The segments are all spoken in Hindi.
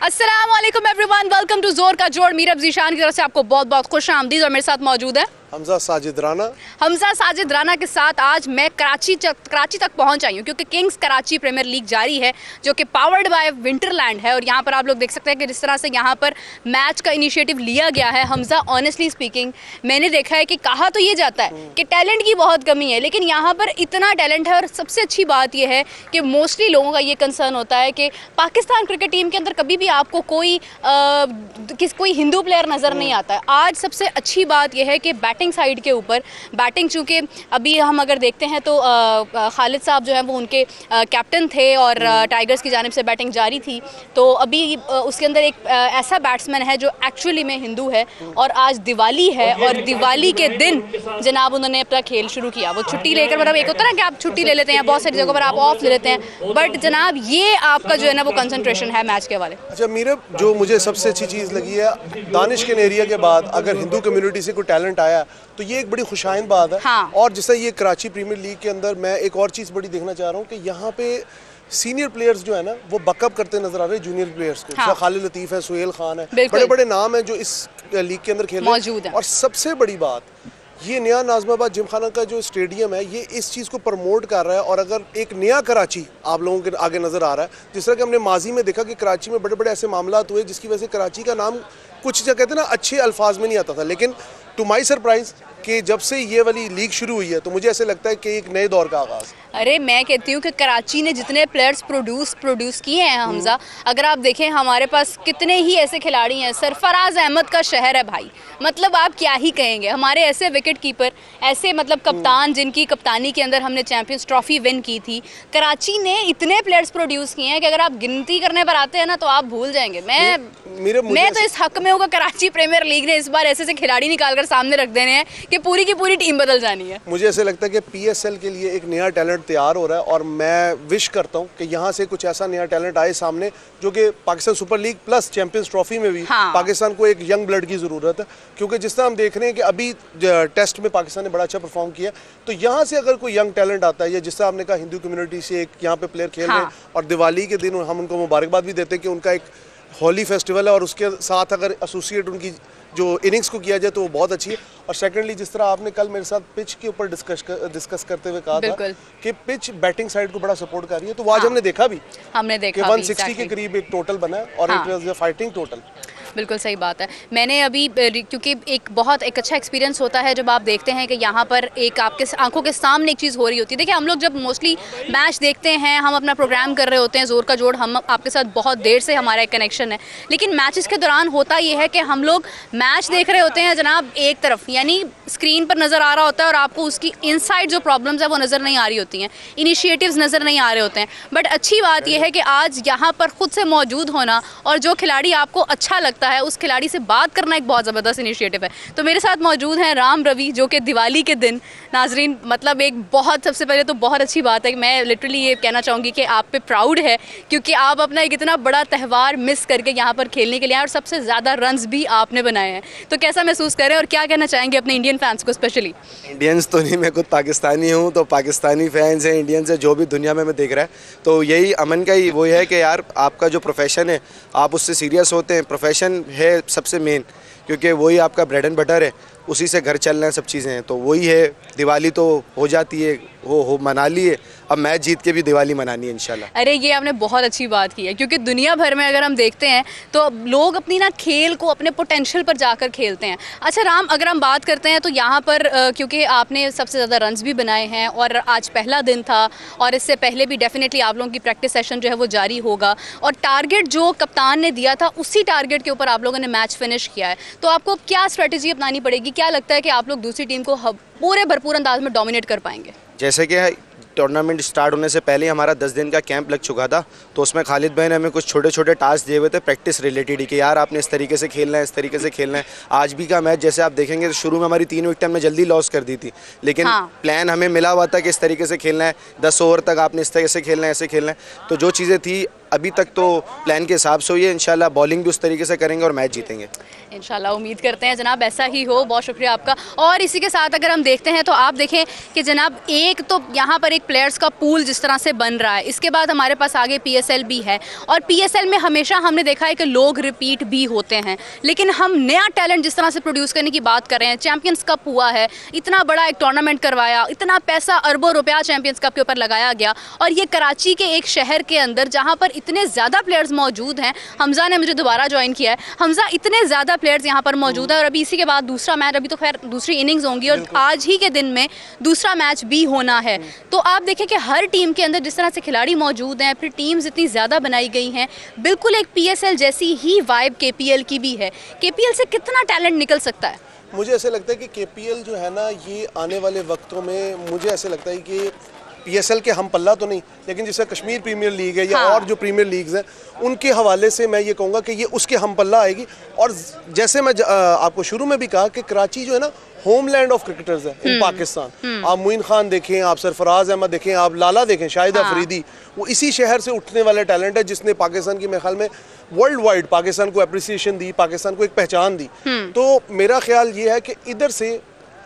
अस्सलाम वालेकुम एवरीवन, वेलकम टू जोर का जोड़। मीरब ज़ीशान की तरफ से आपको बहुत बहुत खुश आमदीद। और मेरे साथ मौजूद है हमजा साजिद राना के साथ आज मैं कराची तक पहुंच आई हूँ क्योंकि किंग्स कराची प्रीमियर लीग जारी है जो कि पावर्ड बाय विंटरलैंड है। और यहाँ पर आप लोग देख सकते हैं कि जिस तरह से यहाँ पर मैच का इनिशिएटिव लिया गया है। हमजा, ऑनेस्टली स्पीकिंग मैंने देखा है कि कहा तो ये जाता है कि टैलेंट की बहुत कमी है, लेकिन यहाँ पर इतना टैलेंट है। और सबसे अच्छी बात यह है कि मोस्टली लोगों का ये कंसर्न होता है कि पाकिस्तान क्रिकेट टीम के अंदर कभी भी आपको कोई हिंदू प्लेयर नज़र नहीं आता है। आज सबसे अच्छी बात यह है कि बैटिंग साइड के ऊपर बैटिंग, चूँकि अभी हम अगर देखते हैं तो खालिद साहब जो है वो उनके कैप्टन थे और टाइगर्स की जानिब से बैटिंग जारी थी। तो अभी उसके अंदर एक ऐसा बैट्समैन है जो एक्चुअली में हिंदू है और आज दिवाली है और दिवाली के दिन जनाब उन्होंने अपना खेल शुरू किया। वो छुट्टी लेकर, मतलब एक होता है ना कि आप छुट्टी ले लेते हैं, बहुत सारी जगहों पर आप ऑफ ले लेते हैं, बट जनाब ये आपका जो है ना वो कंसंट्रेशन है मैच के वाले। अच्छा मीरब, जो मुझे सबसे अच्छी चीज़ लगी है, दानिश के एरिया के बाद अगर हिंदू कम्युनिटी से कोई टैलेंट आया तो ये एक बड़ी खुशाइन बात है। हाँ। और जैसे ये कराची प्रीमियर लीग के अंदर मैं एक और चीज़ बड़ी देखना चाह रहा हूँ कि यहाँ पे सीनियर प्लेयर्स जो है ना वो बकअप करते नजर आ रहे हैं जूनियर प्लेयर्स को। हाँ। खालिद लतीफ़ है, सुहेल खान है, बड़े बड़े नाम हैं जो इस लीग के अंदर खेल रहे हैं। और सबसे बड़ी बात, ये नया नाज़िमाबाद जिमखाना का जो स्टेडियम है ये इस चीज़ को प्रमोट कर रहा है। और अगर एक नया कराची आप लोगों के आगे नज़र आ रहा है, जिस तरह कि हमने माजी में देखा कि कराची में बड़े बड़े ऐसे मामला हुए जिसकी वजह से कराची का नाम कुछ जो कहते हैं ना अच्छे अल्फाज में नहीं आता था, लेकिन टू माई सरप्राइज कि जब से ये वाली लीग शुरू हुई है तो मुझे ऐसे लगता है कि एक नए दौर का आगाज़। अरे मैं कहती हूँ कि कराची ने जितने प्लेयर्स प्रोड्यूस किए हैं हमजा, अगर आप देखें हमारे पास कितने ही ऐसे खिलाड़ी हैं। सरफराज अहमद का शहर है भाई, मतलब आप क्या ही कहेंगे। हमारे ऐसे विकेट कीपर, ऐसे मतलब कप्तान जिनकी कप्तानी के अंदर हमने चैंपियंस ट्रॉफी विन की थी। कराची ने इतने प्लेयर्स प्रोड्यूस किए हैं कि अगर आप गिनती करने पर आते हैं ना तो आप भूल जाएंगे। मैं तो इस हक में हूँ कि कराची प्रीमियर लीग ने इस बार ऐसे खिलाड़ी निकाल कर सामने रख देने हैं कि पूरी की पूरी टीम बदल जानी है। मुझे ऐसे लगता है कि PSL के लिए एक नया टैलेंट तैयार हो रहा है और मैं विश करता हूं कि यहां से कुछ ऐसा नया टैलेंट आए सामने जो कि Pakistan super league plus champions trophy में भी पाकिस्तान को एक यंग ब्लड की ज़रूरत है। क्योंकि जिस तरह हम देख रहे हैं कि अभी टेस्ट में पाकिस्तान ने बड़ा अच्छा परफॉर्म किया, तो यहाँ से अगर कोई यंग टैलेंट आता है, या जिस तरह हमने कहा हिंदू कम्युनिटी से एक यहाँ पे प्लेयर खेल रहे हैं और दिवाली के दिन हम उनको मुबारकबाद भी देते हैं कि उनका एक होली फेस्टिवल है और उसके साथ अगर एसोसिएट उनकी जो इनिंग्स को किया जाए तो वो बहुत अच्छी है। और सेकेंडली जिस तरह आपने कल मेरे साथ पिच के ऊपर डिस्कस करते हुए कहा था कि पिच बैटिंग साइड को बड़ा सपोर्ट कर रही है, तो वो आज हमने देखा भी कि 160 के करीब एक टोटल बना है और it was a fighting total. बिल्कुल सही बात है। मैंने अभी, क्योंकि एक बहुत एक अच्छा एक्सपीरियंस होता है जब आप देखते हैं कि यहाँ पर एक आपके आंखों के सामने एक चीज़ हो रही होती है। देखिए हम लोग जब मोस्टली मैच देखते हैं, हम अपना प्रोग्राम कर रहे होते हैं जोर का जोड़, हम आपके साथ बहुत देर से हमारा एक कनेक्शन है, लेकिन मैचेस के दौरान होता ये है कि हम लोग मैच देख रहे होते हैं जनाब एक तरफ, यानी स्क्रीन पर नज़र आ रहा होता है और आपको उसकी इनसाइड जो प्रॉब्लम्स है वो नज़र नहीं आ रही होती हैं, इनिशिएटिव्स नज़र नहीं आ रहे होते हैं। बट अच्छी बात यह है कि आज यहाँ पर खुद से मौजूद होना और जो खिलाड़ी आपको अच्छा लगता है उस खिलाड़ी से बात करना एक बहुत ज़बरदस्त इनिशिएटिव है। तो मेरे साथ मौजूद हैं राम रवि, जो कि दिवाली के दिन, नाजरीन मतलब एक बहुत, सबसे पहले तो बहुत अच्छी बात है कि मैं लिटरली ये कहना चाहूँगी कि आप पे प्राउड है क्योंकि आप अपना एक इतना बड़ा त्यौहार मिस करके यहाँ पर खेलने के लिए आए और सबसे ज़्यादा रन्स भी आपने बनाए हैं। तो कैसा महसूस करें और क्या कहना चाहेंगे अपने इंडियन फैंस को? स्पेशली इंडियंस तो नहीं, मैं खुद पाकिस्तानी हूँ, तो पाकिस्तानी फैंस हैं, इंडियंस है, जो भी दुनिया में देख रहा है, तो यही अमन का ही वो है कि यार आपका जो प्रोफेशन है आप उससे सीरियस होते हैं। प्रोफेशन है सबसे मेन, क्योंकि वही आपका ब्रेड एंड बटर है, उसी से घर चलना है, सब चीज़ें हैं, तो वही है। दिवाली तो हो जाती है, वो मना ली है, अब मैच जीत के भी दिवाली मनानी है इंशाल्लाह। अरे ये आपने बहुत अच्छी बात की है क्योंकि दुनिया भर में अगर हम देखते हैं तो लोग अपनी ना खेल को अपने पोटेंशियल पर जाकर खेलते हैं। अच्छा राम, अगर हम बात करते हैं तो यहाँ पर क्योंकि आपने सबसे ज़्यादा रन्स भी बनाए हैं और आज पहला दिन था और इससे पहले भी डेफिनेटली आप लोगों की प्रैक्टिस सेशन जो है वो जारी होगा और टारगेट जो कप्तान ने दिया था उसी टारगेट के ऊपर आप लोगों ने मैच फिनिश किया है, तो आपको क्या स्ट्रेटजी अपनानी पड़ेगी? क्या लगता है कि आप लोग दूसरी टीम को पूरे भरपूर अंदाज में डोमिनेट कर पाएंगे? जैसे कि टूर्नामेंट स्टार्ट होने से पहले हमारा 10 दिन का कैंप लग चुका था, तो उसमें खालिद भाई ने हमें कुछ छोटे छोटे टास्क दिए हुए थे प्रैक्टिस रिलेटेड ही कि यार आपने इस तरीके से खेलना है, इस तरीके से खेलना है। आज भी का मैच जैसे आप देखेंगे तो शुरू में हमारी 3 विकेट हमने जल्दी लॉस कर दी थी, लेकिन प्लान हमें मिला हुआ था कि इस तरीके से खेलना है, 10 ओवर तक आपने इस तरीके से खेलना है, ऐसे खेलना है। तो जो चीज़ें थी अभी तक तो प्लान के हिसाब से हुई है, इंशाल्लाह बॉलिंग भी उस तरीके से करेंगे और मैच जीतेंगे इंशाल्लाह उम्मीद करते हैं जनाब ऐसा ही हो। बहुत शुक्रिया आपका। और इसी के साथ अगर हम देखते हैं तो आप देखें कि जनाब एक तो यहाँ पर एक प्लेयर्स का पूल जिस तरह से बन रहा है, इसके बाद हमारे पास आगे PSL भी है और PSL में हमेशा हमने देखा है कि लोग रिपीट भी होते हैं, लेकिन हम नया टैलेंट जिस तरह से प्रोड्यूस करने की बात कर रहे हैं, चैम्पियंस कप हुआ है, इतना बड़ा एक टूर्नामेंट करवाया, इतना पैसा अरबों रुपया चैम्पियंस कप के ऊपर लगाया गया और ये कराची के एक शहर के अंदर जहाँ पर इतने ज़्यादा प्लेयर्स मौजूद हैं। हमजा ने मुझे दोबारा ज्वाइन किया है। हमजा, इतने ज़्यादा प्लेयर्स यहाँ पर मौजूद है और अभी इसी के बाद दूसरा मैच, अभी तो खैर दूसरी इनिंग्स होंगी और आज ही के दिन में दूसरा मैच भी होना है। तो आप देखें कि हर टीम के अंदर जिस तरह से खिलाड़ी मौजूद हैं, फिर टीम्स इतनी ज़्यादा बनाई गई हैं, बिल्कुल एक PSL जैसी ही वाइब KPL की भी है। KPL से कितना टैलेंट निकल सकता है? मुझे ऐसे लगता है कि KPL जो है ना, ये आने वाले वक्तों में मुझे ऐसे लगता है कि PSL के हम पल्ला तो नहीं, लेकिन जैसे कश्मीर प्रीमियर लीग है या और जो प्रीमियर लीग्स हैं, उनके हवाले से मैं ये कहूँगा कि ये उसके हम पल्ला आएगी। और जैसे मैं आपको शुरू में भी कहा कि कराची जो है ना, होमलैंड ऑफ क्रिकेटर्स है इन पाकिस्तान। आप मोइन खान देखें, आप सरफराज अहमद देखें, आप लाला देखें, शाहिद अफरीदी, वो इसी शहर से उठने वाला टैलेंट है जिसने पाकिस्तान की, मेरे ख्याल में वर्ल्ड वाइड पाकिस्तान को अप्रिसिएशन दी, पाकिस्तान को एक पहचान दी। तो मेरा ख्याल ये है कि इधर से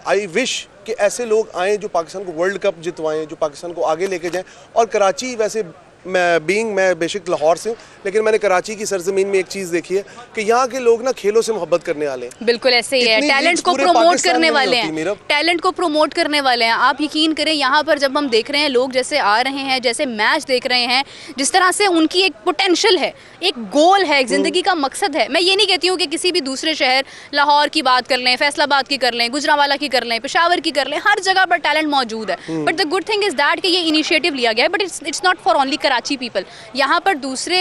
आई विश कि ऐसे लोग आएँ जो पाकिस्तान को वर्ल्ड कप जितवाएं, जो पाकिस्तान को आगे लेके जाएं। और कराची, वैसे मैं बेशक लाहौर से हूँ, लेकिन मैंने कराची की सरजमीन में एक चीज़ देखी है कि यहाँ के लोग ना खेलों से मोहब्बत करने वाले हैं। बिल्कुल ऐसे ही है, टैलेंट को प्रमोट करने वाले हैं, टैलेंट को प्रमोट करने वाले हैं। आप यकीन करें, यहाँ पर जब हम देख रहे हैं लोग जैसे आ रहे हैं, जैसे मैच देख रहे हैं, जिस तरह से उनकी एक पोटेंशियल है, एक गोल है, एक ज़िंदगी का मकसद है। मैं ये नहीं कहती हूँ कि किसी भी दूसरे शहर, लाहौर की बात कर लें, फैसलाबाद की कर लें, गुजरांवाला की कर लें, पेशावर की कर लें, हर जगह पर टैलेंट मौजूद है। But the good thing is that कि ये इनिशिएटिव लिया गया है, but it's not for only Karachi people. यहाँ पर दूसरे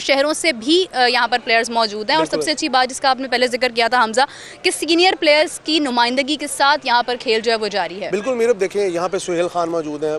शहरों से भी यहाँ पर प्लेयर्स मौजूद हैं। और सबसे अच्छी बात जिसका आपने पहले जिक्र किया था हमजा, कि सीनियर प्लेयर्स की नुमाइंदगी के साथ यहाँ पर खेल जो है वो जारी है। बिल्कुल मीरब, देखें यहाँ पे सुहेल खान मौजूद हैं,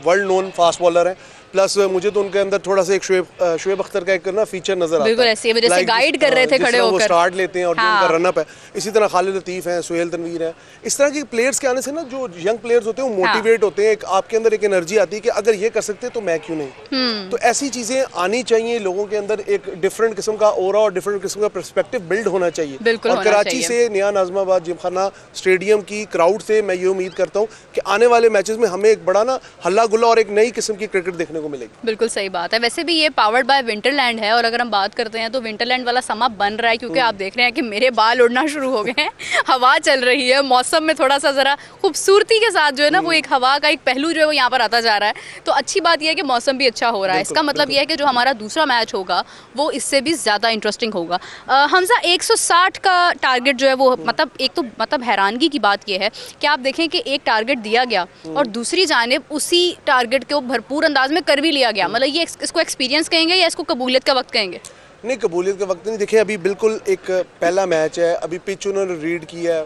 वर्ल्ड नोन फास्ट बॉलर हैं, प्लस मुझे तो उनके अंदर थोड़ा सा एक शुएब अख्तर का एक ना फीचर नजर आता है। बिल्कुल ऐसे वजह से गाइड कर रहे थे खड़े होकर, वो स्टार्ट लेते हैं और जो उनका रनअप है। इसी तरह खालिद लतीफ़ हैं, सुहेल तनवीर हैं। इस तरह के प्लेयर्स के आने से ना जो यंग प्लेयर्स होते हैं वो मोटिवेट होते हैं, एक आपके अंदर एक एनर्जी आती है कि अगर ये कर सकते तो मैं क्यों नहीं। तो ऐसी चीजें आनी चाहिए, लोगों के अंदर एक डिफरेंट किस्म का ऑरा और डिफरेंट किस्म का पर्सपेक्टिव बिल्ड होना चाहिए। और कराची से नया नाज़िमाबाद जिमखाना स्टेडियम की क्राउड से मैं ये उम्मीद करता हूँ कि आने वाले मैचेस में हमें एक बड़ा ना हल्ला गुल्ला और एक नई किस्म की क्रिकेट देखने को मिलेगी। बिल्कुल सही बात है। वैसे भी ये पावर्ड बाय विंटरलैंड है और अगर हम बात करते हैं तो विंटरलैंड वाला समा बन रहा है, क्योंकि आप देख रहे हैं कि मेरे बाल उड़ना शुरू हो गए हैं, हवा चल रही है, मौसम में थोड़ा सा ज़रा खूबसूरती के साथ जो है ना वो एक हवा का एक पहलू जो है वो यहाँ पर आता जा रहा है। तो अच्छी बात यह है कि मौसम भी अच्छा हो रहा है। इसका मतलब यह है कि जो हमारा दूसरा मैच होगा वो इससे भी ज़्यादा इंटरेस्टिंग होगा। हमजा, 160 का टारगेट जो है वो मतलब हैरानगी की बात यह है कि आप देखें कि एक टारगेट दिया गया और दूसरी जानिब उसी टारगेट को भरपूर अंदाज में कर भी लिया गया। मतलब ये इसको एक्सपीरियंस कहेंगे या इसको कबूलियत का वक्त कहेंगे? नहीं, कबूलियत का वक्त नहीं। देखिए अभी बिल्कुल एक पहला मैच है, अभी पिच उन्होंने रीड किया है,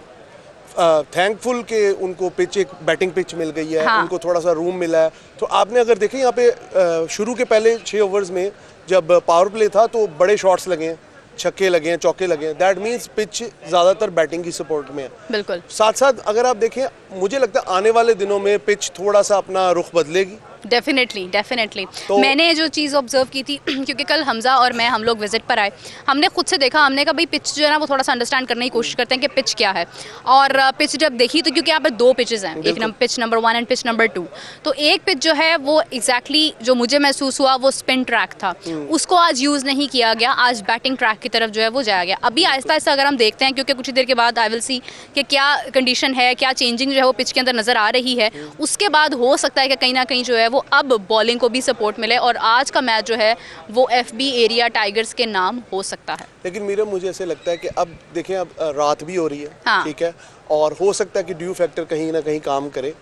थैंकफुल के उनको पिच, एक बैटिंग पिच मिल गई है, उनको थोड़ा सा रूम मिला है। तो आपने अगर देखें यहाँ पे शुरू के पहले 6 ओवर्स में जब पावर प्ले था तो बड़े शॉट्स लगे हैं, छक्के लगे हैं, चौके लगे हैं। दैट मीन्स पिच ज़्यादातर बैटिंग की सपोर्ट में है। बिल्कुल। साथ साथ अगर आप देखें, मुझे लगता है आने वाले दिनों में पिच थोड़ा सा अपना रुख बदलेगी। डेफिनेटली तो मैंने जो चीज़ ऑब्जर्व की थी, क्योंकि कल हमजा और मैं हम लोग विजिट पर आए, हमने खुद से देखा, हमने कहा भाई पिच जो है ना वो थोड़ा सा अंडरस्टैंड करने की कोशिश करते हैं कि पिच क्या है। और पिच जब देखी तो क्योंकि यहाँ पर 2 पिचेज़ हैं, एक pitch number 1 and pitch number 2। तो एक पिच जो है वो एग्जैक्टली जो मुझे महसूस हुआ वो स्पिन ट्रैक था, उसको आज यूज़ नहीं किया गया, आज बैटिंग ट्रैक की तरफ जो है वो जाया गया। अभी आहिस्ता आहिस्ता अगर हम देखते हैं, क्योंकि कुछ देर के बाद आई विल सी कि क्या कंडीशन है, क्या चेंजिंग जो है वो पिच के अंदर नज़र आ रही है, उसके बाद हो सकता है कि कहीं ना कहीं जो है वो अब बॉलिंग को भी सपोर्ट मिले और आज का मैच जो है वो FB एरिया टाइगर्स के नाम हो सकता है। लेकिन मीरा, मुझे ऐसे लगता है कि अब देखें, अब रात भी हो रही है, ठीक है, और हो सकता है कि ड्यू फैक्टर कहीं ना कहीं काम करे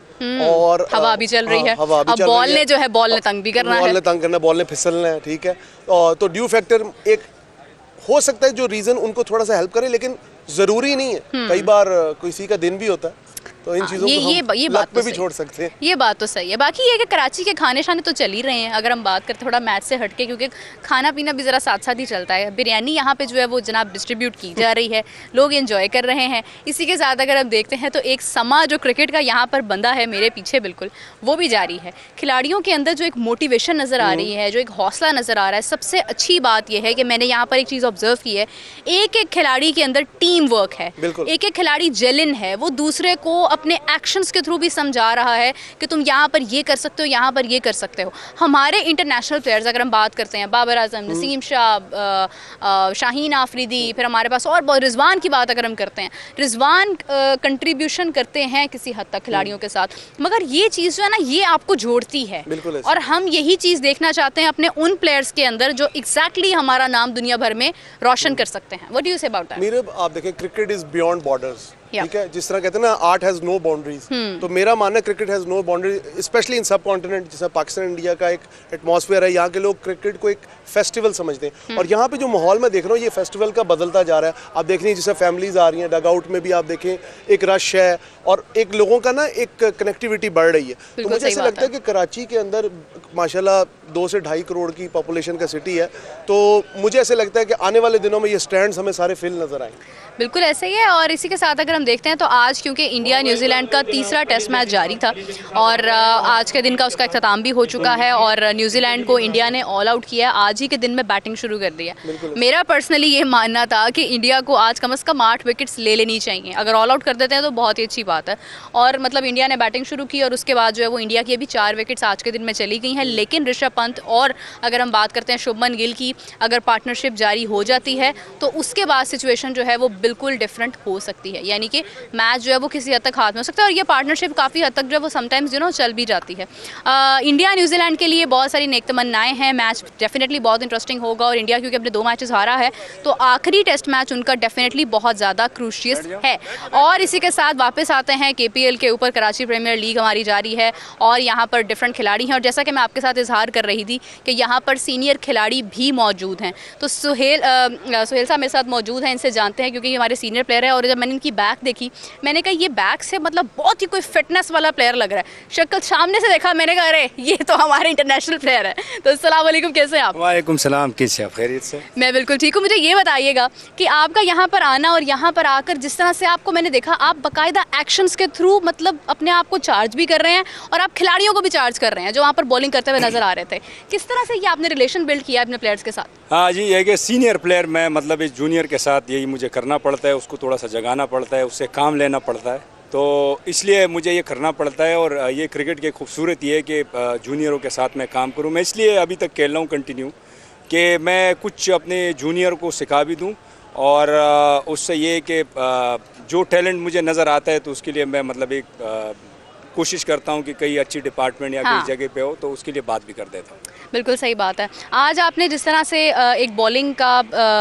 और हवा भी चल रही है, अब बॉल ने जो है बॉल ने तंग भी करना है, बॉल ने फिसलना है, ठीक है। तो ड्यू फैक्टर एक हो सकता है जो रीज़न उनको थोड़ा सा हेल्प करे, लेकिन ज़रूरी नहीं है। कई बार किसी का दिन भी होता है तो इन चीज़ों को ये हम बात पे भी छोड़ सकते हैं। ये बात तो सही है। बाकी ये कि कराची के खाने शाने तो चल ही रहे हैं, अगर हम बात करें थोड़ा मैच से हटके, क्योंकि खाना पीना भी ज़रा साथ साथ ही चलता है। बिरयानी यहाँ पे जो है वो जनाब डिस्ट्रीब्यूट की जा रही है, लोग एंजॉय कर रहे हैं। इसी के साथ अगर हम देखते हैं तो एक समा जो क्रिकेट का यहाँ पर बंदा है मेरे पीछे बिल्कुल, वो भी जारी है। खिलाड़ियों के अंदर जो एक मोटिवेशन नज़र आ रही है, जो एक हौसला नज़र आ रहा है, सबसे अच्छी बात यह है कि मैंने यहाँ पर एक चीज़ ऑब्जर्व की है, एक एक खिलाड़ी के अंदर टीम वर्क है, एक एक खिलाड़ी जेलिन है, वो दूसरे को अपने एक्शंस के थ्रू भी समझा रहा है कि तुम यहाँ पर ये कर सकते हो, यहाँ पर ये कर सकते हो। हमारे इंटरनेशनल प्लेयर्स अगर हम बात करते हैं, बाबर आजम, नसीम शाह, शाहीन आफरीदी, फिर हमारे पास और रिजवान की बात अगर हम करते हैं, रिजवान कंट्रीब्यूशन करते हैं किसी हद तक खिलाड़ियों के साथ, मगर ये चीज़ जो है ना ये आपको जोड़ती है। और हम यही चीज़ देखना चाहते हैं अपने उन प्लेयर्स के अंदर जो एग्जैक्टली हमारा नाम दुनिया भर में रोशन कर सकते हैं। What do you say about that? Meera, आप देखें, क्रिकेट इज बियॉन्ड बॉर्डर्स, ठीक है। जिस तरह कहते हैं ना आर्ट हैज नो बाउंड्रीज, तो मेरा मानना है cricket has no boundaries, specially in subcontinent. जैसे पाकिस्तान इंडिया का एक एटमॉस्फेयर है, यहाँ के लोग क्रिकेट को एक फेस्टिवल समझते हैं, और यहाँ पे जो माहौल मैं देख रहा हूँ ये फेस्टिवल का बदलता जा रहा है। आप देख रही हैं जैसे फैमिलीज आ रही हैं, डगआउट में भी आप देखें एक रश है, और एक लोगों का ना एक कनेक्टिविटी बढ़ रही है। तो मुझे ऐसा लगता है कि कराची के अंदर माशाल्लाह 2 से 2.5 करोड़ की पॉपुलेशन का सिटी है, तो मुझे ऐसे लगता है कि आने वाले दिनों में ये स्टैंड्स हमें सारे फिल नजर आएंगे। बिल्कुल ऐसे ही है। और इसी के साथ अगर हम देखते हैं तो आज क्योंकि इंडिया न्यूजीलैंड का तीसरा टेस्ट मैच जारी था और आज के दिन का उसका इख्तिताम भी हो चुका है, और न्यूजीलैंड को इंडिया ने ऑल आउट किया है, आज ही के दिन में बैटिंग शुरू कर दी है। मेरा पर्सनली ये मानना था कि इंडिया को आज कम से कम 8 विकेट्स ले लेनी चाहिए, अगर ऑल आउट कर देते हैं तो बहुत ही अच्छी बात है। और मतलब इंडिया ने बैटिंग शुरू की और उसके बाद जो है वो इंडिया की अभी 4 विकेट्स आज के दिन में चली गई हैं, लेकिन ऋषभ पंत और अगर हम बात करते हैं शुभमन गिल की अगर पार्टनरशिप जारी हो जाती है तो उसके बाद सिचुएशन जो है वो बिल्कुल डिफरेंट हो सकती है, यानी कि मैच जो है वो किसी हद तक हाथ में हो सकता है, और ये पार्टनरशिप काफ़ी हद तक जो है वो समटाइम्स चल भी जाती है। इंडिया न्यूजीलैंड के लिए बहुत सारी नेक तमन्नाएं हैं, मैच डेफिनेटली बहुत इंटरेस्टिंग होगा, और इंडिया क्योंकि अपने 2 मैचेस हारा है तो आखिरी टेस्ट मैच उनका डेफिनेटली बहुत ज़्यादा क्रूशियस है। और इसी के साथ वापस आते हैं KPL के ऊपर, कराची प्रीमियर लीग हमारी जारी है और यहाँ पर डिफरेंट खिलाड़ी हैं, और जैसा कि मैं आपके साथ इजहार कर रही थी कि यहाँ पर सीनियर खिलाड़ी भी मौजूद हैं, तो सुहेल साहब मेरे साथ मौजूद हैं, इनसे जानते हैं क्योंकि ये हमारे सीनियर प्लेयर है। और जब मैंने इनकी बैक देखी मैंने कहा ये बैक से मतलब बहुत ही कोई फिटनेस वाला प्लेयर लग रहा है, शक्ल सामने से देखा मैंने कहा अरे ये तो हमारे इंटरनेशनल प्लेयर है। तो अस्सलाम वालेकुम, कैसे हैं आप? वालेकुम सलाम, कैसे आप? खैरियत से? मैं बिल्कुल ठीक हूँ। मुझे ये बताइएगा कि आपका यहाँ पर आना और यहाँ पर आकर जिस तरह से आपको मैंने देखा, आप बाकायदा एक्शंस के थ्रू मतलब अपने आप को चार्ज भी कर रहे हैं और आप खिलाड़ियों को भी चार्ज कर रहे हैं जो वहाँ पर बॉलिंग करते हुए नजर आ रहे थे। किस तरह से ये आपने रिलेशन बिल्ड किया अपने प्लेयर्स के साथ? हाँ जी, ये कि सीनियर प्लेयर मैं मतलब इस जूनियर के साथ यही मुझे करना पड़ता है, उसको थोड़ा सा जगाना पड़ता है, उससे काम लेना पड़ता है, तो इसलिए मुझे ये करना पड़ता है। और ये क्रिकेट की खूबसूरत ये है कि जूनियरों के साथ मैं काम करूँ। मैं इसलिए अभी तक खेल रहा हूँ कंटिन्यू कि मैं कुछ अपने जूनियर को सिखा भी दूँ, और उससे ये कि जो टैलेंट मुझे नज़र आता है तो उसके लिए मैं मतलब एक कोशिश करता हूँ कि कई अच्छी डिपार्टमेंट या कई जगह पे हो तो उसके लिए बात भी कर देता हूँ। बिल्कुल सही बात है। आज आपने जिस तरह से एक बॉलिंग का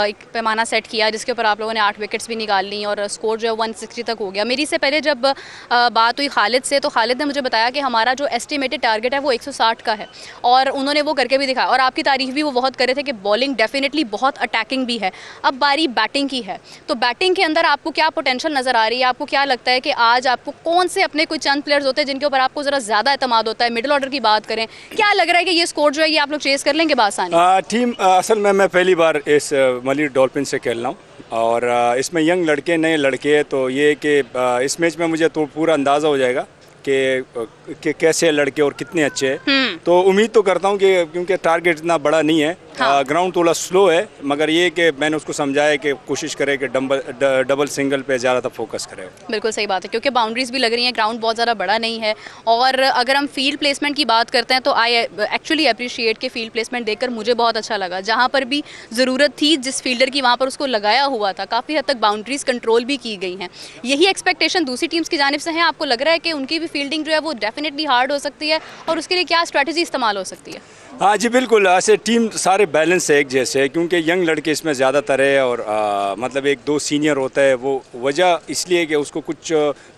एक पैमाना सेट किया जिसके ऊपर आप लोगों ने 8 विकेट्स भी निकाल ली और स्कोर जो है 160 तक हो गया। मेरी से पहले जब बात हुई खालिद से तो खालिद ने मुझे बताया कि हमारा जो एस्टिमेटेड टारगेट है वो 160 का है, और उन्होंने वो करके भी दिखाया और आपकी तारीफ भी वो बहुत कर रहे थे कि बॉलिंग डेफिनेटली बहुत अटैकिंग भी है। अब बारी बैटिंग की है, तो बैटिंग के अंदर आपको क्या पोटेंशियल नज़र आ रही है? आपको क्या लगता है कि आज आपको कौन से अपने कोई चंद प्लेयर्स होते हैं जिनके ऊपर आपको ज़रा ज़्यादा एतमाद होता है? मिडिल ऑर्डर की बात करें, क्या लग रहा है कि ये स्कोर जो है ये आप लोग चेस कर लेंगे बासानी? टीम असल में मैं पहली बार इस मलिर डॉल्फिन से खेल रहा हूँ, और इसमें यंग लड़के नए लड़के हैं, तो ये कि इस मैच में मुझे तो पूरा अंदाज़ा हो जाएगा कि कैसे लड़के और कितने अच्छे हैं। तो उम्मीद तो करता हूँ कि क्योंकि टारगेट इतना बड़ा नहीं है, ग्राउंड थोड़ा स्लो है, मगर ये कि मैंने उसको समझाया कि कोशिश करे कि डबल सिंगल पे ज़्यादा फोकस करे। बिल्कुल सही बात है, क्योंकि बाउंड्रीज भी लग रही हैं, ग्राउंड बहुत ज़्यादा बड़ा नहीं है। और अगर हम फील्ड प्लेसमेंट की बात करते हैं तो आई एक्चुअली अप्रिशिएट के फील्ड प्लेसमेंट देखकर मुझे बहुत अच्छा लगा। जहाँ पर भी ज़रूरत थी जिस फील्डर की वहाँ पर उसको लगाया हुआ था, काफ़ी हद तक बाउंड्रीज कंट्रोल भी की गई हैं। यही एक्सपेक्टेशन दूसरी टीम्स की जानिब से है। आपको लग रहा है कि उनकी भी फील्डिंग जो है वो डेफिनेटली हार्ड हो सकती है, और उसके लिए क्या स्ट्रैटेजी इस्तेमाल हो सकती है? हाँ जी बिल्कुल, ऐसे टीम सारे बैलेंस है एक जैसे है, क्योंकि यंग लड़के इसमें ज़्यादातर है, और मतलब 1-2 सीनियर होता है। वो वजह इसलिए कि उसको कुछ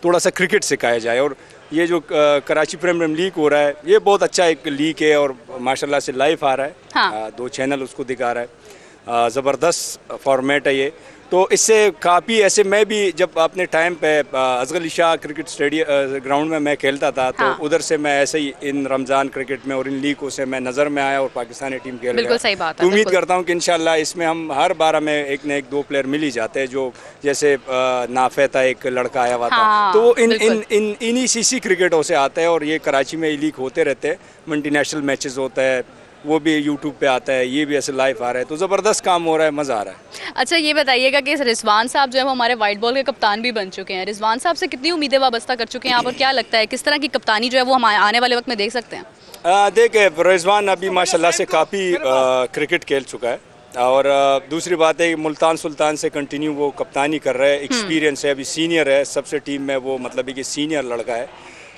थोड़ा सा क्रिकेट सिखाया जाए। और ये जो कराची प्रीमियर लीग हो रहा है ये बहुत अच्छा एक लीग है, और माशाल्लाह से लाइव आ रहा है। 2 चैनल उसको दिखा रहा है। ज़बरदस्त फॉर्मेट है ये। तो इससे काफ़ी ऐसे, मैं भी जब अपने टाइम पे Asghar Ali Shah cricket stadium ground में मैं खेलता था, तो उधर से मैं ऐसे ही इन रमज़ान क्रिकेट में और इन लीगों से मैं नज़र में आया और पाकिस्तानी टीम खेल बिल्कुल सही बात है। उम्मीद करता हूँ कि इंशाल्लाह इसमें हम हर बार हमें एक न एक दो प्लेयर मिल ही जाते हैं, जो जैसे नाफे था, एक लड़का आया हुआ था, तो वो इन्हीं सीसी क्रिकेटों से आता है और ये कराची में लीग होते रहते हैं, मल्टीनेशनल मैचेस होता है, वो भी यूट्यूब पे आता है, ये भी ऐसे लाइव आ रहा है, तो ज़बरदस्त काम हो रहा है, मज़ा आ रहा है। अच्छा ये बताइएगा कि रिजवान साहब जो है वो हमारे वाइट बॉल के कप्तान भी बन चुके हैं, रिजवान साहब से कितनी उम्मीदें वाबस्ता कर चुके हैं आप, और क्या लगता है किस तरह की कप्तानी जो है वो हम आने वाले वक्त में देख सकते हैं? देखिए, रिजवान अभी माशाल्लाह से काफ़ी क्रिकेट खेल चुका है, और दूसरी बात है कि मुल्तान सुल्तान से कंटिन्यू वो कप्तानी कर रहा है, एक्सपीरियंस है, अभी सीनियर है सबसे टीम में, वो मतलब कि सीनियर लड़का है,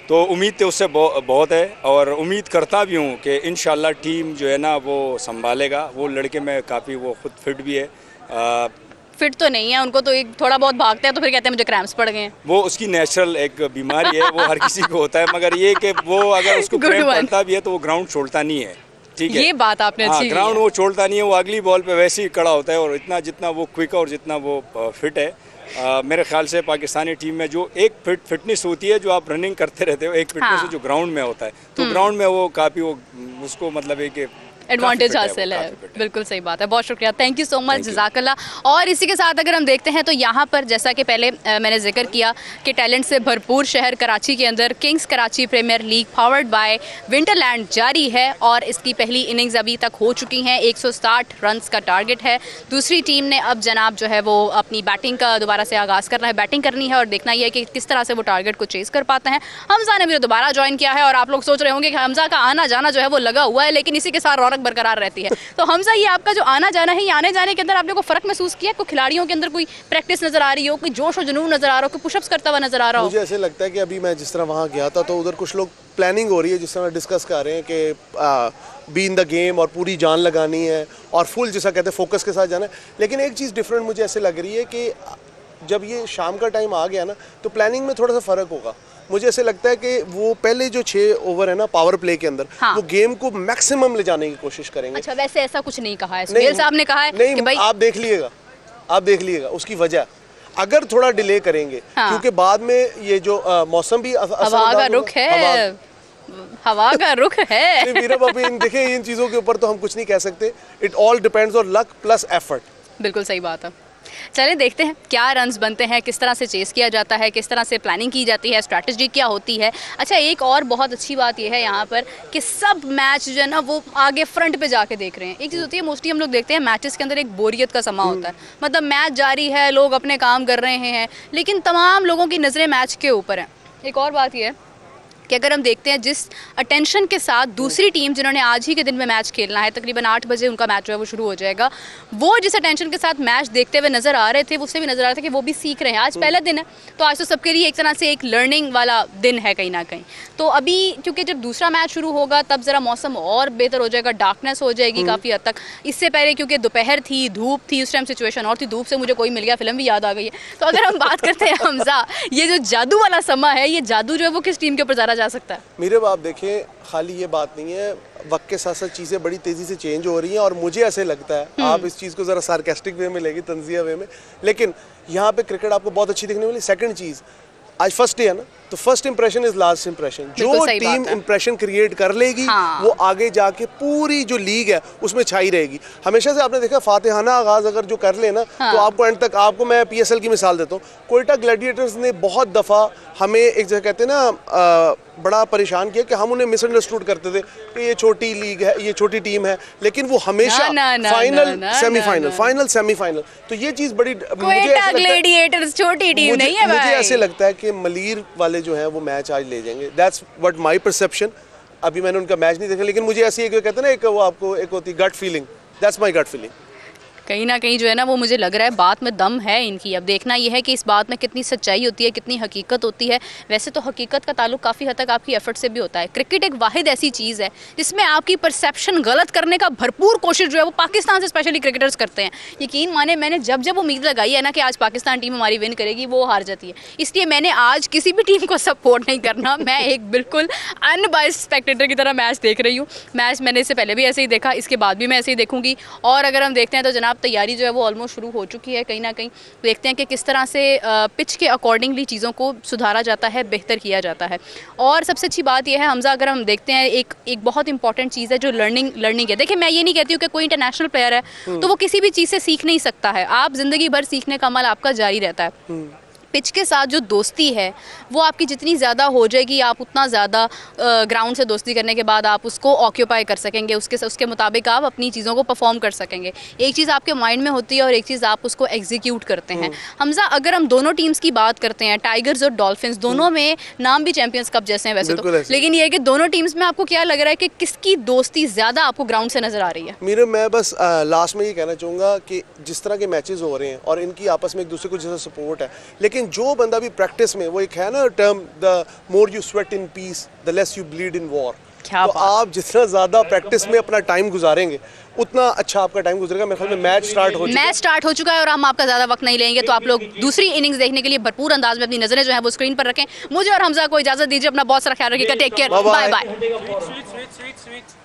तो उम्मीद तो उससे बहुत है, और उम्मीद करता भी हूँ कि इंशाल्लाह टीम जो है ना वो संभालेगा। वो लड़के में काफ़ी वो खुद फिट भी है। फिट तो नहीं है, उनको तो एक थोड़ा बहुत भागते हैं तो फिर कहते हैं मुझे क्रैम्प्स पड़ गए हैं। वो उसकी नेचुरल एक बीमारी है, वो हर किसी को होता है, मगर ये कि वो अगर उसको क्रैम्प पड़ता भी है तो वो ग्राउंड छोड़ता नहीं है। ठीक है, ये बात आपने अच्छी ग्राउंड वो छोड़ता नहीं है, वो अगली बॉल पे वैसे ही खड़ा होता है, और इतना जितना वो क्विक और जितना वो फिट है, मेरे ख्याल से पाकिस्तानी टीम में जो एक फिटनेस होती है, जो आप रनिंग करते रहते हो, एक फिटनेस है जो ग्राउंड में होता है, तो ग्राउंड में वो काफ़ी वो उसको मतलब है कि एडवांटेज हासिल है। बिल्कुल सही बात है, बहुत शुक्रिया, थैंक यू सो मच, जज़ाकल्लाह। और इसी के साथ अगर हम देखते हैं तो यहाँ पर जैसा कि पहले मैंने जिक्र किया कि टैलेंट से भरपूर शहर कराची के अंदर Kings Karachi Premier League powered by Winterland जारी है, और इसकी पहली इनिंग्स अभी तक हो चुकी हैं, 160 रन्स का टारगेट है। दूसरी टीम ने अब जनाब जो है वो अपनी बैटिंग का दोबारा से आगाज़ करना है, बैटिंग करनी है, और देखना यह है कि किस तरह से वो टारगेट को चेज़ कर पाते हैं। हमजा ने भी दोबारा ज्वाइन किया है, और आप लोग सोच रहे होंगे कि हमजा का आना जाना जो है वो लगा हुआ है, लेकिन इसी के साथ रौनक बरकरार रहती है। तो हमजा, ये आपका जो आना जाना है, ये आने जाने के अंदर आपने को फर्क महसूस किया? कोई खिलाड़ियों के अंदर कोई प्रैक्टिस नजर आ रही हो, कोई जोश और जुनून नजर आ रहा हो, कोई पुशअप्स करता हुआ नजर आ रहा हो? मुझे ऐसे लगता है कि अभी मैं जिस तरह वहाँ गया था तो उधर कुछ लोग प्लानिंग हो रही है, जिस तरह डिस्कस कर रहे हैं कि बी इन द गेम और पूरी जान लगानी है और फुल जिसा कहते हैं फोकस के साथ जाना है। लेकिन एक चीज़ डिफरेंट मुझे ऐसे लग रही है कि जब ये शाम का टाइम आ गया ना, तो प्लानिंग में थोड़ा सा फ़र्क होगा। मुझे ऐसे लगता है कि वो पहले जो 6 ओवर है ना पावर प्ले के अंदर, वो गेम को मैक्सिमम ले जाने की कोशिश करेंगे। अच्छा, वैसे ऐसा कुछ नहीं कहा है सुहेल साहब ने, कहा है नहीं, कि भाई आप देख लीजिएगा उसकी वजह अगर थोड़ा डिले करेंगे, क्योंकि बाद में ये जो मौसम भी हवा का रुख है, हवा का रुख है। देखिए इन चीज़ों के ऊपर तो हम कुछ नहीं कह सकते, it all depends on luck plus effort. बिल्कुल सही बात है। चलिए देखते हैं क्या रन्स बनते हैं, किस तरह से चेस किया जाता है, किस तरह से प्लानिंग की जाती है, स्ट्रैटेजी क्या होती है। अच्छा, एक और बहुत अच्छी बात यह है यहाँ पर कि सब मैच जो है ना वो आगे फ्रंट पे जाके देख रहे हैं। एक चीज़ होती है, मोस्टली हम लोग देखते हैं मैचेस के अंदर एक बोरियत का समा होता है, मतलब मैच जारी है, लोग अपने काम कर रहे हैं, लेकिन तमाम लोगों की नज़रें मैच के ऊपर हैं। एक और बात यह है कि अगर हम देखते हैं जिस अटेंशन के साथ दूसरी टीम जिन्होंने आज ही के दिन में मैच खेलना है, तकरीबन 8 बजे उनका मैच जो है वो शुरू हो जाएगा, वो जिस अटेंशन के साथ मैच देखते हुए नज़र आ रहे थे, उससे भी नज़र आ रहा था कि वो भी सीख रहे हैं। आज पहला दिन है, तो आज तो सबके लिए एक तरह से एक लर्निंग वाला दिन है कहीं ना कहीं। तो अभी क्योंकि जब दूसरा मैच शुरू होगा तब ज़रा मौसम और बेहतर हो जाएगा, डार्कनेस हो जाएगी काफ़ी हद तक। इससे पहले क्योंकि दोपहर थी, धूप थी, उस टाइम सिचुएशन और थी, धूप से मुझे कोई मिल गया, फिल्म भी याद आ गई है। तो अगर हम बात करते हैं हमजा, ये जो जादू वाला समा है, ये जादू जो है वो किस टीम के ऊपर ज़रा जा सकता है? आप देखें, खाली ये बात नहीं है, वक्त के साथ साथ चीज़ें बड़ी तेज़ी से चेंज हो रही हैं, और मुझे ऐसे लगता है, आप इस चीज़ को ज़रा सार्केस्टिक वे में लेगी, तंजिया वे में, लेकिन यहाँ पे क्रिकेट आपको बहुत अच्छी दिखने वाली। सेकंड चीज़, आज फर्स्ट डे है ना, तो first impression is last impression. जो टीम इंप्रेशन क्रिएट कर लेगी, वो आगे जाके पूरी जो लीग है उसमें छाई रहेगी। हमेशा से आपने देखा फातिहाना आगाज अगर जो कर लेना, तो आपको एंड तक, आपको मैं PSL की मिसाल देता हूँ, कोयटा ग्लैडिएटर्स ने बहुत दफ़ा हमें एक जगह कहते हैं ना बड़ा परेशान किया कि हम उन्हें मिसअंडरस्टूड करते थे कि ये छोटी लीग है, ये छोटी टीम है, लेकिन वो हमेशा फाइनल सेमीफाइनल, फाइनल सेमीफाइनल। तो ये चीज़ बड़ी, कोयटा ग्लैडिएटर्स छोटी टीम नहीं है भाई। मुझे ऐसे लगता है कि मलीर वाले जो है वो मैच आज ले जाएंगे। That's what my perception. अभी मैंने उनका मैच नहीं देखा, लेकिन मुझे ऐसी एक कहते हैं ना, एक वो आपको एक होती gut feeling, that's my gut feeling. कहीं ना कहीं जो है ना वो मुझे लग रहा है बात में दम है इनकी। अब देखना यह है कि इस बात में कितनी सच्चाई होती है, कितनी हकीकत होती है। वैसे तो हकीकत का ताल्लुक काफ़ी हद तक आपकी एफर्ट से भी होता है। क्रिकेट एक वाहिद ऐसी चीज़ है जिसमें आपकी परसेप्शन गलत करने का भरपूर कोशिश जो है वो पाकिस्तान से स्पेशली क्रिकेटर्स करते हैं। यकीन माने, मैंने जब जब उम्मीद लगाई है ना कि आज पाकिस्तान टीम हमारी विन करेगी, वो हार जाती है। इसलिए मैंने आज किसी भी टीम को सपोर्ट नहीं करना। मैं एक बिल्कुल अनबायस्ड स्पेक्टेटर की तरह मैच देख रही हूँ। मैच मैंने इससे पहले भी ऐसे ही देखा, इसके बाद भी मैं ऐसे ही देखूँगी। और अगर हम देखते हैं तो जनाब अब तैयारी जो है वो ऑलमोस्ट शुरू हो चुकी है। कहीं ना कहीं देखते हैं कि किस तरह से पिच के अकॉर्डिंगली चीज़ों को सुधारा जाता है, बेहतर किया जाता है। और सबसे अच्छी बात यह है हमजा, अगर हम देखते हैं एक बहुत इंपॉर्टेंट चीज़ है जो लर्निंग है। देखिए मैं ये नहीं कहती हूँ कि कोई इंटरनेशनल प्लेयर है तो वो किसी भी चीज़ से सीख नहीं सकता है, आप ज़िंदगी भर सीखने का अमल आपका जारी रहता है। पिच के साथ जो दोस्ती है वो आपकी जितनी ज़्यादा हो जाएगी, आप उतना ज़्यादा ग्राउंड से दोस्ती करने के बाद आप उसको ऑक्यूपाई कर सकेंगे, उसके मुताबिक आप अपनी चीज़ों को परफॉर्म कर सकेंगे। एक चीज़ आपके माइंड में होती है और एक चीज़ आप उसको एग्जीक्यूट करते हैं। हमजा, अगर हम दोनों टीम्स की बात करते हैं, टाइगर्स और डॉल्फिन्स, दोनों में नाम भी चैंपियंस कप जैसे हैं वैसे तो, लेकिन ये है कि दोनों टीम्स में आपको क्या लग रहा है कि किसकी दोस्ती ज़्यादा आपको ग्राउंड से नज़र आ रही है? मैं बस लास्ट में ये कहना चाहूँगा कि जिस तरह के मैचेस हो रहे हैं और इनकी आपस में एक दूसरे को जैसा सपोर्ट है, लेकिन जो बंदा भी प्रैक्टिस में, वो एक है ना term, the more you sweat in peace the less you bleed in war. तो आप जितना ज़्यादा प्रैक्टिस में अपना टाइम गुजारेंगे उतना अच्छा आपका टाइम गुजरेगा। मेरे ख्याल में मैच स्टार्ट हो चुका है और हम आपका ज़्यादा वक्त नहीं लेंगे, तो आप लोग दूसरी इनिंग्स देखने के लिए भरपूर अंदाज में अपनी नज़रें जो है वो स्क्रीन पर रखें। मुझे और हमजा को इजाज़त दीजिए, अपना बहुत सारा ख्याल रखिएगा, टेक केयर, बाय बाय।